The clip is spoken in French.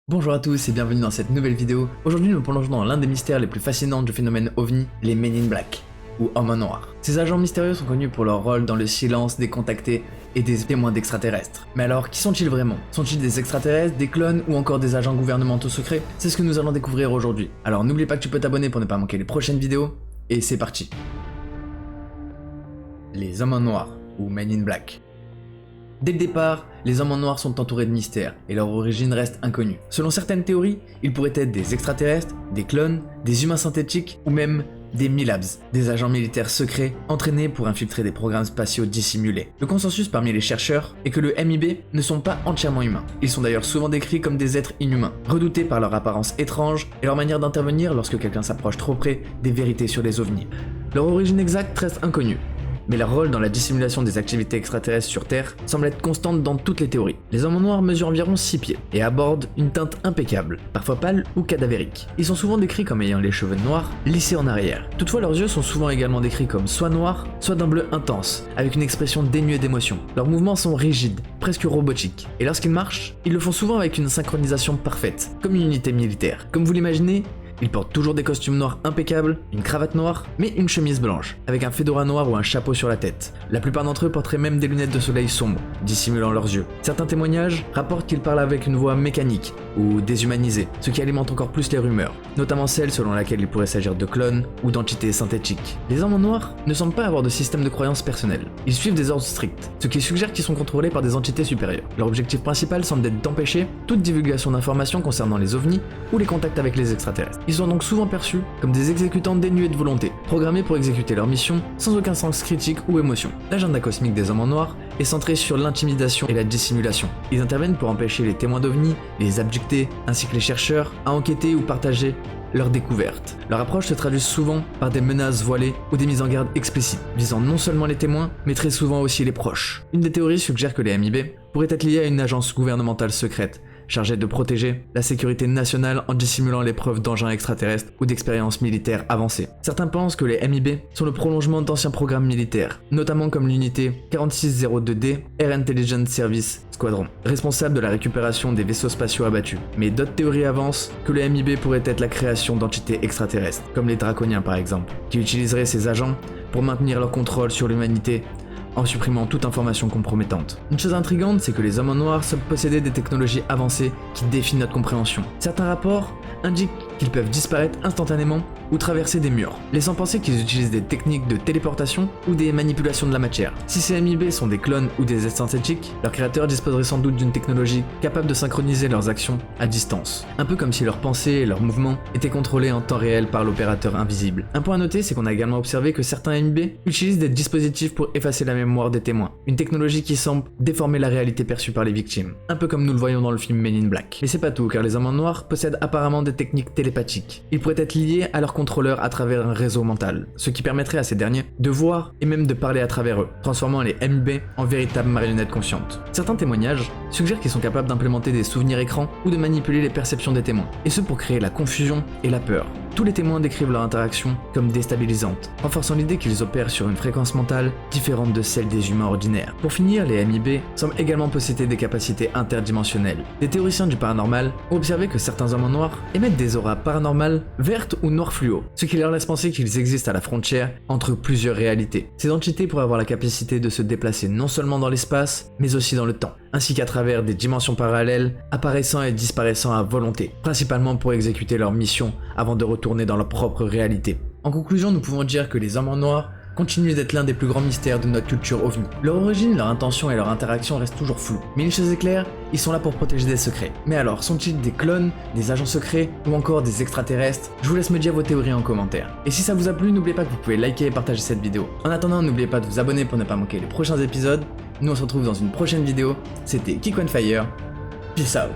Bonjour à tous et bienvenue dans cette nouvelle vidéo. Aujourd'hui nous plongeons dans l'un des mystères les plus fascinants du phénomène OVNI, les Men in Black, ou Hommes en Noir. Ces agents mystérieux sont connus pour leur rôle dans le silence des contactés et des témoins d'extraterrestres. Mais alors, qui sont-ils vraiment? Sont-ils des extraterrestres, des clones ou encore des agents gouvernementaux secrets? C'est ce que nous allons découvrir aujourd'hui. Alors n'oublie pas que tu peux t'abonner pour ne pas manquer les prochaines vidéos, et c'est parti. Les Hommes en Noir, ou Men in Black. Dès le départ, les hommes en noir sont entourés de mystères et leur origine reste inconnue. Selon certaines théories, ils pourraient être des extraterrestres, des clones, des humains synthétiques ou même des MILABs, des agents militaires secrets entraînés pour infiltrer des programmes spatiaux dissimulés. Le consensus parmi les chercheurs est que le MIB ne sont pas entièrement humains. Ils sont d'ailleurs souvent décrits comme des êtres inhumains, redoutés par leur apparence étrange et leur manière d'intervenir lorsque quelqu'un s'approche trop près des vérités sur les ovnis. Leur origine exacte reste inconnue, mais leur rôle dans la dissimulation des activités extraterrestres sur Terre semble être constante dans toutes les théories. Les hommes en noir mesurent environ 6 pieds et abordent une teinte impeccable, parfois pâle ou cadavérique. Ils sont souvent décrits comme ayant les cheveux noirs, lissés en arrière. Toutefois, leurs yeux sont souvent également décrits comme soit noirs, soit d'un bleu intense, avec une expression dénuée d'émotion. Leurs mouvements sont rigides, presque robotiques, et lorsqu'ils marchent, ils le font souvent avec une synchronisation parfaite, comme une unité militaire. Comme vous l'imaginez, ils portent toujours des costumes noirs impeccables, une cravate noire, mais une chemise blanche, avec un fedora noir ou un chapeau sur la tête. La plupart d'entre eux porteraient même des lunettes de soleil sombres, dissimulant leurs yeux. Certains témoignages rapportent qu'ils parlent avec une voix mécanique ou déshumanisée, ce qui alimente encore plus les rumeurs, notamment celle selon laquelle il pourrait s'agir de clones ou d'entités synthétiques. Les hommes en noir ne semblent pas avoir de système de croyance personnel. Ils suivent des ordres stricts, ce qui suggère qu'ils sont contrôlés par des entités supérieures. Leur objectif principal semble être d'empêcher toute divulgation d'informations concernant les ovnis ou les contacts avec les extraterrestres. Ils sont donc souvent perçus comme des exécutants dénués de volonté, programmés pour exécuter leur mission sans aucun sens critique ou émotion. L'agenda cosmique des hommes en noir est centré sur l'intimidation et la dissimulation. Ils interviennent pour empêcher les témoins d'ovnis, les abductés, ainsi que les chercheurs à enquêter ou partager leurs découvertes. Leur approche se traduit souvent par des menaces voilées ou des mises en garde explicites, visant non seulement les témoins, mais très souvent aussi les proches. Une des théories suggère que les MIB pourraient être liés à une agence gouvernementale secrète, chargée de protéger la sécurité nationale en dissimulant les preuves d'engins extraterrestres ou d'expériences militaires avancées. Certains pensent que les MIB sont le prolongement d'anciens programmes militaires, notamment comme l'unité 4602D Air Intelligence Service Squadron, responsable de la récupération des vaisseaux spatiaux abattus. Mais d'autres théories avancent que le MIB pourrait être la création d'entités extraterrestres, comme les Draconiens par exemple, qui utiliseraient ces agents pour maintenir leur contrôle sur l'humanité en supprimant toute information compromettante. Une chose intrigante, c'est que les hommes en noir semblent posséder des technologies avancées qui défient notre compréhension. Certains rapports indiquent qu'ils peuvent disparaître instantanément ou traverser des murs, laissant penser qu'ils utilisent des techniques de téléportation ou des manipulations de la matière. Si ces MIB sont des clones ou des êtres synthétiques, leurs créateurs disposeraient sans doute d'une technologie capable de synchroniser leurs actions à distance, un peu comme si leurs pensées et leurs mouvements étaient contrôlés en temps réel par l'opérateur invisible. Un point à noter, c'est qu'on a également observé que certains MIB utilisent des dispositifs pour effacer la mémoire des témoins, une technologie qui semble déformer la réalité perçue par les victimes, un peu comme nous le voyons dans le film Men in Black. Mais c'est pas tout, car les hommes en noir possèdent apparemment des techniques télépathiques. Ils pourraient être liés à leur contrôleur à travers un réseau mental, ce qui permettrait à ces derniers de voir et même de parler à travers eux, transformant les MIB en véritables marionnettes conscientes. Certains témoignages suggèrent qu'ils sont capables d'implémenter des souvenirs écrans ou de manipuler les perceptions des témoins, et ce pour créer la confusion et la peur. Tous les témoins décrivent leur interaction comme déstabilisante, renforçant l'idée qu'ils opèrent sur une fréquence mentale différente de celle des humains ordinaires. Pour finir, les MIB semblent également posséder des capacités interdimensionnelles. Des théoriciens du paranormal ont observé que certains hommes en noir émettent des auras paranormales vertes ou noires fluo, ce qui leur laisse penser qu'ils existent à la frontière entre plusieurs réalités. Ces entités pourraient avoir la capacité de se déplacer non seulement dans l'espace, mais aussi dans le temps, ainsi qu'à travers des dimensions parallèles, apparaissant et disparaissant à volonté, principalement pour exécuter leur mission avant de retourner dans leur propre réalité. En conclusion, nous pouvons dire que les hommes en noir continuent d'être l'un des plus grands mystères de notre culture OVNI. Leur origine, leur intention et leur interaction restent toujours floues. Mais une chose est claire, ils sont là pour protéger des secrets. Mais alors, sont-ils des clones, des agents secrets ou encore des extraterrestres? Je vous laisse me dire vos théories en commentaire. Et si ça vous a plu, n'oubliez pas que vous pouvez liker et partager cette vidéo. En attendant, n'oubliez pas de vous abonner pour ne pas manquer les prochains épisodes. Nous on se retrouve dans une prochaine vidéo. C'était Kik on Fire. Peace out.